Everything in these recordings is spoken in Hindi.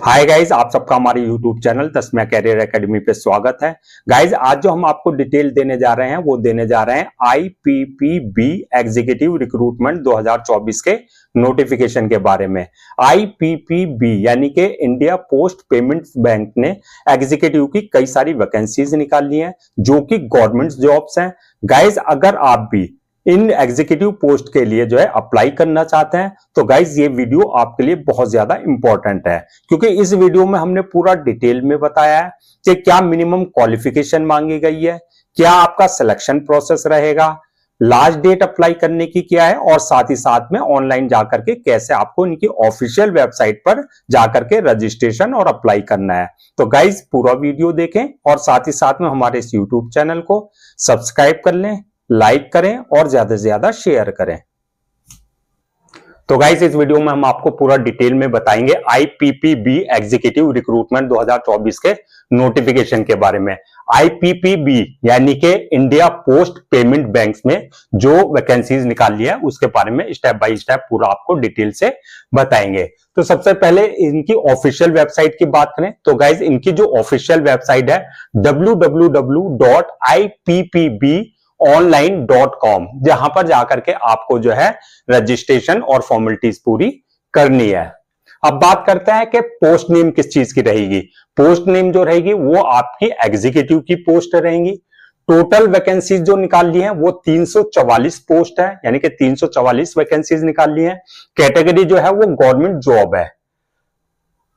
हाय गाइज, आप सबका हमारे यूट्यूब चैनल तस्मैया कैरियर एकेडमी पे स्वागत है। गाइज, आज जो हम आपको डिटेल देने जा रहे हैं वो देने जा रहे हैं आईपीपीबी एग्जीक्यूटिव रिक्रूटमेंट 2024 के नोटिफिकेशन के बारे में। आईपीपीबी यानी कि इंडिया पोस्ट पेमेंट्स बैंक ने एग्जीक्यूटिव की कई सारी वैकेंसीज निकाली हैं जो कि गवर्नमेंट जॉब्स हैं। गाइज, अगर आप भी इन एग्जीक्यूटिव पोस्ट के लिए जो है अप्लाई करना चाहते हैं तो गाइज ये वीडियो आपके लिए बहुत ज्यादा इंपॉर्टेंट है, क्योंकि इस वीडियो में हमने पूरा डिटेल में बताया है कि क्या मिनिमम क्वालिफिकेशन मांगी गई है, क्या आपका सिलेक्शन प्रोसेस रहेगा, लास्ट डेट अप्लाई करने की क्या है, और साथ ही साथ में ऑनलाइन जाकर के कैसे आपको इनकी ऑफिशियल वेबसाइट पर जाकर के रजिस्ट्रेशन और अप्लाई करना है। तो गाइज पूरा वीडियो देखें और साथ ही साथ में हमारे इस यूट्यूब चैनल को सब्सक्राइब कर लें, लाइक करें और ज्यादा से ज्यादा शेयर करें। तो गाइस, इस वीडियो में हम आपको पूरा डिटेल में बताएंगे आईपीपीबी एग्जीक्यूटिव रिक्रूटमेंट 2024 के नोटिफिकेशन के बारे में। आईपीपीबी यानी कि इंडिया पोस्ट पेमेंट बैंक्स में जो वैकेंसीज निकाली है उसके बारे में स्टेप बाय स्टेप पूरा आपको डिटेल से बताएंगे। तो सबसे पहले इनकी ऑफिशियल वेबसाइट की बात करें तो गाइस, इनकी जो ऑफिशियल वेबसाइट है www.ippbonline.com, जहां पर जाकर के आपको जो है रजिस्ट्रेशन और फॉर्मेलिटीज पूरी करनी है। अब बात करते हैं कि पोस्ट नेम किस चीज की रहेगी। पोस्ट नेम जो रहेगी वो आपकी एग्जीक्यूटिव की पोस्ट रहेंगी। टोटल वैकेंसीज जो निकाल ली है वो 344 पोस्ट है, यानी कि 344 वैकेंसीज निकाल ली है। कैटेगरी जो है वो गवर्नमेंट जॉब है।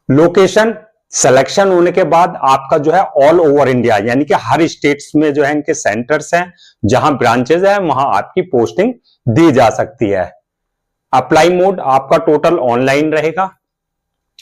लोकेशन सिलेक्शन होने के बाद आपका जो है ऑल ओवर इंडिया, यानी कि हर स्टेट्स में जो है इनके सेंटर्स हैं, जहां ब्रांचेस है वहां आपकी पोस्टिंग दी जा सकती है। अप्लाई मोड आपका टोटल ऑनलाइन रहेगा।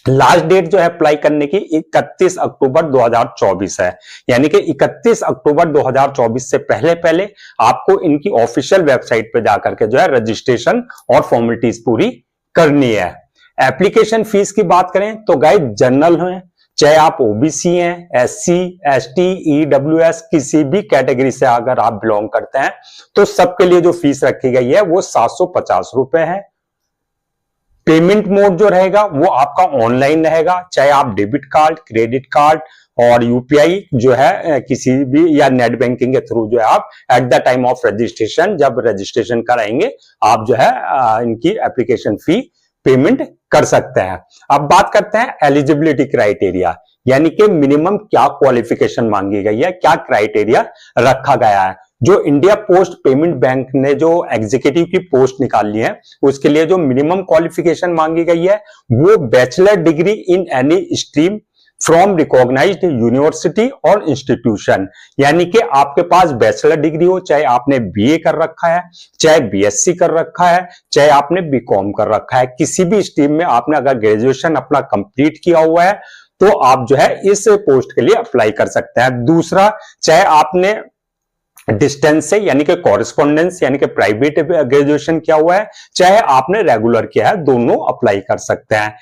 लास्ट डेट जो है अप्लाई करने की 31 अक्टूबर 2024 है, यानी कि 31 अक्टूबर 2024 से पहले पहले आपको इनकी ऑफिशियल वेबसाइट पे जाकर के जो है रजिस्ट्रेशन और फॉर्मेलिटीज पूरी करनी है। एप्लीकेशन फीस की बात करें तो गाइस, जनरल है चाहे आप ओबीसी हैं, एससी, एसटी, ईडब्ल्यूएस, किसी भी कैटेगरी से अगर आप बिलोंग करते हैं तो सबके लिए जो फीस रखी गई है वो 750 रुपए है। पेमेंट मोड जो रहेगा वो आपका ऑनलाइन रहेगा, चाहे आप डेबिट कार्ड, क्रेडिट कार्ड और यूपीआई जो है किसी भी या नेट बैंकिंग के थ्रू जो है आप at the time of registration, जब रजिस्ट्रेशन कराएंगे आप जो है इनकी एप्लीकेशन फी पेमेंट कर सकते हैं। अब बात करते हैं एलिजिबिलिटी क्राइटेरिया, यानी कि मिनिमम क्या क्वालिफिकेशन मांगी गई है, क्या क्राइटेरिया रखा गया है। जो इंडिया पोस्ट पेमेंट बैंक ने जो एग्जीक्यूटिव की पोस्ट निकाली है उसके लिए जो मिनिमम क्वालिफिकेशन मांगी गई है वो bachelor degree in any stream from recognised university और इंस्टीट्यूशन, यानी कि आपके पास बैचलर डिग्री हो, चाहे आपने बीए कर रखा है, चाहे बीएससी कर रखा है, चाहे आपने बीकॉम कर रखा है, किसी भी स्ट्रीम में आपने अगर ग्रेजुएशन अपना कंप्लीट किया हुआ है तो आप जो है इस पोस्ट के लिए अप्लाई कर सकते हैं। दूसरा, चाहे आपने डिस्टेंस से यानी कि कॉरेस्पॉन्डेंस यानी कि प्राइवेट ग्रेजुएशन किया हुआ है, चाहे आपने रेगुलर किया है, दोनों अप्लाई कर सकते हैं।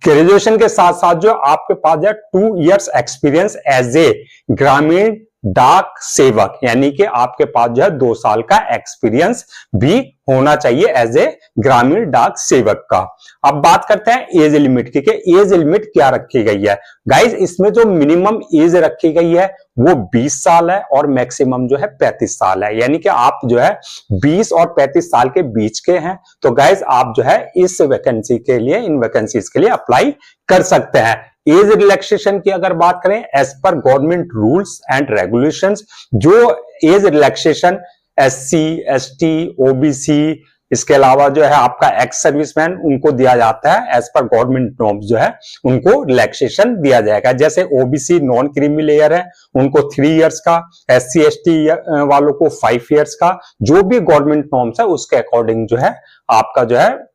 ग्रेजुएशन के साथ साथ जो आपके पास है 2 इयर्स एक्सपीरियंस एज ए ग्रामीण डाक सेवक, यानी कि आपके पास जो है 2 साल का एक्सपीरियंस भी होना चाहिए एज ए ग्रामीण डाक सेवक का। अब बात करते हैं एज लिमिट की, एज लिमिट क्या रखी गई है। गाइज, इसमें जो मिनिमम एज रखी गई है वो 20 साल है और मैक्सिमम जो है 35 साल है, यानी कि आप जो है 20 और 35 साल के बीच के हैं तो गाइज आप जो है इस वैकेंसी के लिए, इन वैकेंसीज के लिए अप्लाई कर सकते हैं। एज रिलैक्सेशन की अगर बात करें एज पर गवर्नमेंट रूल्स एंड रेगुलेशंस, जो age relaxation SC, ST, OBC, इसके अलावा जो है आपका एक्स सर्विसमैन उनको दिया जाता है एज पर गवर्नमेंट नॉर्म्स, जो है उनको रिलैक्सेशन दिया जाएगा। जैसे ओबीसी नॉन क्रीमी लेयर है उनको 3 इयर्स का, एससी एसटी वालों को 5 इयर्स का, जो भी गवर्नमेंट नॉर्म्स है उसके अकॉर्डिंग जो है आपका जो है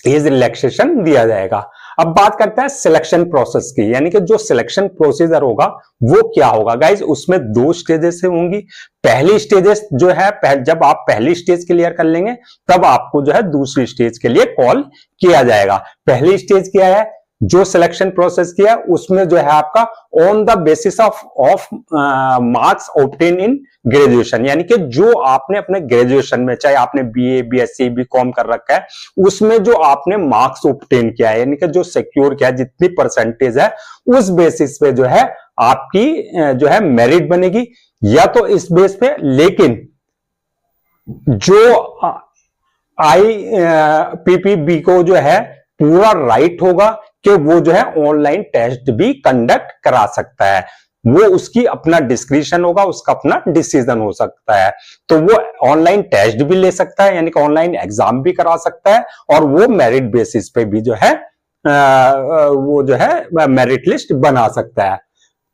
एज रिलैक्सेशन दिया जाएगा। अब बात करते हैं सिलेक्शन प्रोसेस की, यानी कि जो सिलेक्शन प्रोसीजर होगा वो क्या होगा। गाइज, उसमें 2 स्टेजेस से होंगी। पहली स्टेजेस जो है जब आप पहली स्टेज क्लियर कर लेंगे तब आपको जो है दूसरी स्टेज के लिए कॉल किया जाएगा। पहली स्टेज क्या है, जो सिलेक्शन प्रोसेस किया उसमें जो है आपका on the basis of marks obtain in graduation, यानी कि जो आपने अपने ग्रेजुएशन में, चाहे आपने बीए, बीएससी, बीकॉम कर रखा है, उसमें जो आपने मार्क्स ऑब्टेन किया है, यानी कि जो सिक्योर किया है, जितनी परसेंटेज है, उस बेसिस पे जो है आपकी जो है मेरिट बनेगी, या तो इस बेस पे। लेकिन जो IPPB को जो है पूरा राइट होगा कि वो जो है ऑनलाइन टेस्ट भी कंडक्ट करा सकता है, वो उसकी अपना डिस्क्रिप्शन होगा, उसका अपना डिसीजन हो सकता है। तो वो ऑनलाइन टेस्ट भी ले सकता है, यानी कि ऑनलाइन एग्जाम भी करा सकता है, और वो मेरिट बेसिस पे भी जो है वो जो है मेरिट लिस्ट बना सकता है।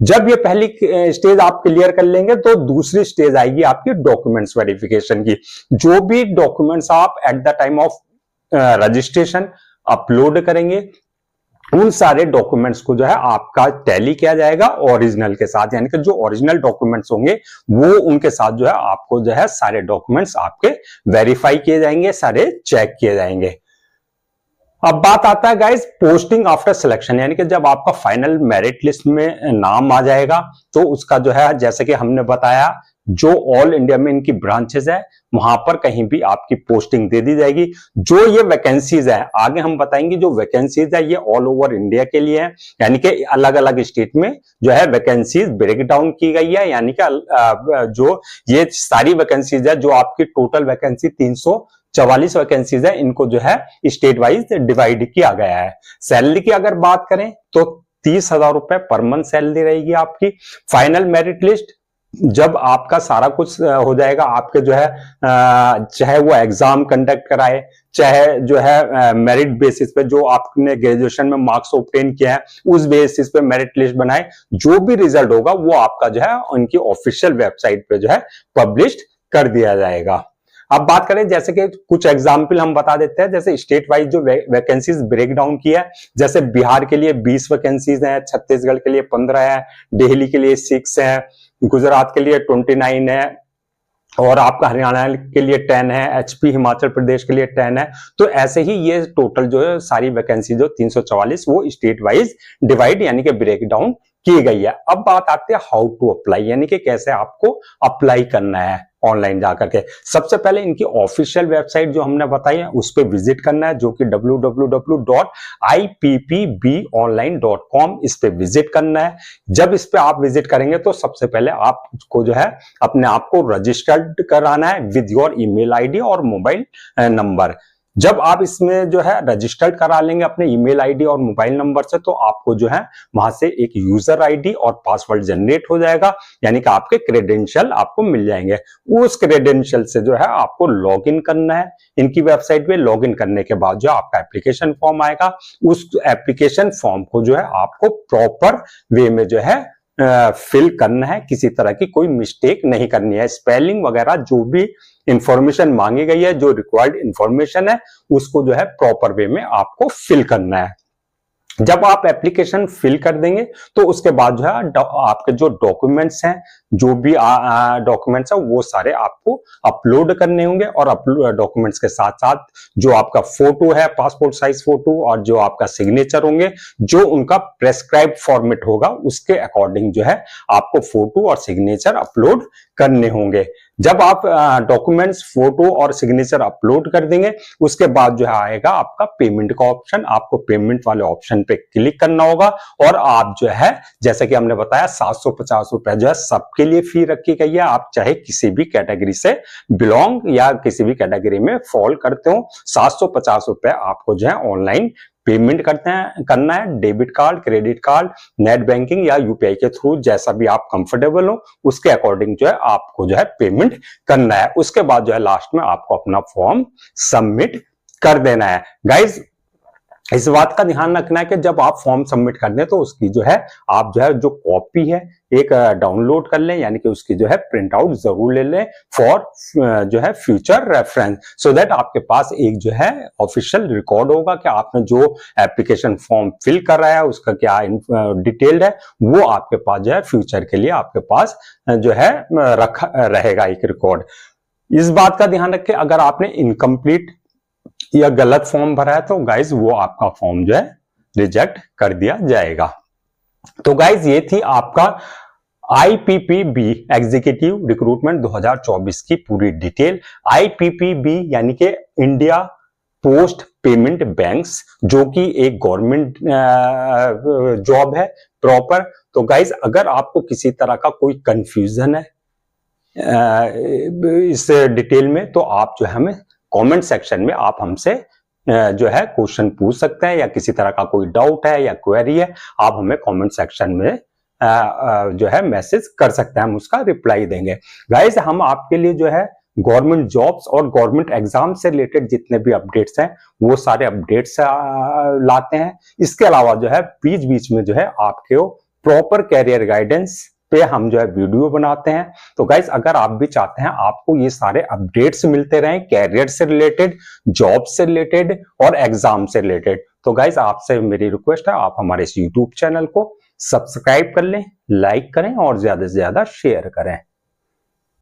जब ये पहली स्टेज आप क्लियर कर लेंगे तो दूसरी स्टेज आएगी आपकी डॉक्यूमेंट्स वेरिफिकेशन की। जो भी डॉक्यूमेंट्स आप at the time of registration upload करेंगे, उन सारे डॉक्यूमेंट्स को जो है आपका टैली किया जाएगा ओरिजिनल के साथ, यानी कि जो ओरिजिनल डॉक्यूमेंट्स होंगे वो उनके साथ जो है आपको जो है सारे डॉक्यूमेंट्स आपके वेरीफाई किए जाएंगे, सारे चेक किए जाएंगे। अब बात आता है गाइस पोस्टिंग आफ्टर सिलेक्शन, यानी कि जब आपका फाइनल मेरिट लिस्ट में नाम आ जाएगा तो उसका जो है, जैसे कि हमने बताया, जो ऑल इंडिया में इनकी ब्रांचेस है वहां पर कहीं भी आपकी पोस्टिंग दे दी जाएगी। जो ये वैकेंसीज है, आगे हम बताएंगे, जो वैकेंसीज है ये ऑल ओवर इंडिया के लिए है, यानी कि अलग अलग स्टेट में जो है वैकेंसीज ब्रेक डाउन की गई है, यानी कि जो ये सारी वैकेंसीज है, जो आपकी टोटल वैकेंसी 344 वैकेंसीज है, इनको जो है स्टेट वाइज डिवाइड किया गया है। सैलरी की अगर बात करें तो 30,000 रुपए पर मंथ सैलरी रहेगी आपकी। फाइनल मेरिट लिस्ट जब आपका सारा कुछ हो जाएगा, आपके जो है चाहे वो एग्जाम कंडक्ट कराए, चाहे जो है मेरिट बेसिस पे जो आपने ग्रेजुएशन में मार्क्स ऑब्टेन किया है उस बेसिस पे मेरिट लिस्ट बनाए, जो भी रिजल्ट होगा वो आपका जो है उनकी ऑफिशियल वेबसाइट पे जो है पब्लिश कर दिया जाएगा। अब बात करें, जैसे कि कुछ एग्जाम्पल हम बता देते हैं, जैसे स्टेट वाइज जो वैकेंसीज ब्रेक डाउन किया है, जैसे बिहार के लिए 20 वैकेंसीज हैं, छत्तीसगढ़ के लिए 15 है, दिल्ली के लिए 6 है, गुजरात के लिए 29 है, और आपका हरियाणा के लिए 10 है, एचपी हिमाचल प्रदेश के लिए 10 है। तो ऐसे ही ये टोटल जो है सारी वैकेंसी जो 344 वो स्टेट वाइज डिवाइड यानी कि ब्रेक डाउन की गई है। अब बात आती है हाउ टू अप्लाई, यानी कि कैसे आपको अप्लाई करना है ऑनलाइन जाकर के। सबसे पहले इनकी ऑफिशियल वेबसाइट जो हमने बताई है उस पर विजिट करना है, जो कि www.ippbonline.com, इस पे विजिट करना है। जब इस पे आप विजिट करेंगे तो सबसे पहले आपको जो है अपने आप को रजिस्टर्ड कराना है विद योर ईमेल आईडी और मोबाइल नंबर। जब आप इसमें जो है रजिस्टर्ड करा लेंगे अपने ईमेल आईडी और मोबाइल नंबर से, तो आपको जो है वहां से एक यूजर आईडी और पासवर्ड जनरेट हो जाएगा, यानी कि आपके क्रेडेंशियल आपको मिल जाएंगे। उस क्रेडेंशियल से जो है आपको लॉगिन करना है इनकी वेबसाइट पे। लॉगिन करने के बाद जो आपका एप्लीकेशन फॉर्म आएगा, उस एप्लीकेशन फॉर्म को जो है आपको प्रॉपर वे में जो है फिल करना है, किसी तरह की कोई मिस्टेक नहीं करनी है। स्पेलिंग वगैरह जो भी इंफॉर्मेशन मांगी गई है, जो रिक्वायर्ड इंफॉर्मेशन है, उसको जो है प्रॉपर वे में आपको फिल करना है। जब आप एप्लीकेशन फिल कर देंगे तो उसके बाद जो है आपके जो डॉक्यूमेंट्स हैं, जो भी डॉक्यूमेंट्स है वो सारे आपको अपलोड करने होंगे, और डॉक्यूमेंट्स के साथ साथ जो आपका फोटो है, पासपोर्ट साइज फोटो, और जो आपका सिग्नेचर होंगे, जो उनका प्रेस्क्राइब फॉर्मेट होगा उसके अकॉर्डिंग जो है आपको फोटो और सिग्नेचर अपलोड करने होंगे। जब आप डॉक्यूमेंट्स, फोटो और सिग्नेचर अपलोड कर देंगे, उसके बाद जो है आएगा आपका पेमेंट का ऑप्शन। आपको पेमेंट वाले ऑप्शन पे क्लिक करना होगा, और आप जो है, जैसे कि हमने बताया, 750 रुपए जो है सबके लिए फी रखी गई है। आप चाहे किसी भी कैटेगरी से बिलोंग या किसी भी कैटेगरी में फॉल करते हो, 750 रुपए आपको जो है ऑनलाइन पेमेंट करना है। Debit card, credit card, net banking या यूपीआई के थ्रू, जैसा भी आप कंफर्टेबल हो उसके अकॉर्डिंग जो है आपको जो है पेमेंट करना है। उसके बाद जो है लास्ट में आपको अपना फॉर्म सबमिट कर देना है। गाइज, इस बात का ध्यान रखना है कि जब आप फॉर्म सबमिट कर दें तो उसकी जो है आप जो है जो कॉपी है एक डाउनलोड कर लें, यानी कि उसकी जो है प्रिंट आउट जरूर ले लें फॉर जो है फ्यूचर रेफरेंस, सो दैट आपके पास एक जो है ऑफिशियल रिकॉर्ड होगा कि आपने जो एप्लीकेशन फॉर्म फिल कर रहा है उसका क्या डिटेल्ड है, वो आपके पास जो है फ्यूचर के लिए आपके पास जो है रखा रहेगा एक रिकॉर्ड। इस बात का ध्यान रखें, अगर आपने इनकम्प्लीट या गलत फॉर्म भरा है तो गाइज वो आपका फॉर्म जो है रिजेक्ट कर दिया जाएगा। तो गाइज ये थी आपका IPPB एग्जीक्यूटिव रिक्रूटमेंट 2024 की पूरी डिटेल। IPPB यानी कि इंडिया पोस्ट पेमेंट बैंक्स, जो कि एक गवर्नमेंट जॉब है प्रॉपर। तो गाइज अगर आपको किसी तरह का कोई कंफ्यूजन है इस डिटेल में, तो आप जो है हमें कमेंट सेक्शन में आप हमसे जो है क्वेश्चन पूछ सकते हैं, या किसी तरह का कोई डाउट है या क्वेरी है, आप हमें कमेंट सेक्शन में जो है मैसेज कर सकते हैं, हम उसका रिप्लाई देंगे। गाइस हम आपके लिए जो है गवर्नमेंट जॉब्स और गवर्नमेंट एग्जाम से रिलेटेड जितने भी अपडेट्स हैं वो सारे अपडेट्स लाते हैं। इसके अलावा जो है बीच बीच में जो है आपके प्रॉपर कैरियर गाइडेंस पे हम जो है वीडियो बनाते हैं। तो गाइस अगर आप भी चाहते हैं आपको ये सारे अपडेट्स मिलते रहें कैरियर से रिलेटेड, जॉब से रिलेटेड और एग्जाम से रिलेटेड, तो गाइस आपसे मेरी रिक्वेस्ट है आप हमारे इस यूट्यूब चैनल को सब्सक्राइब कर लें, लाइक करें और ज्यादा से ज्यादा शेयर करें।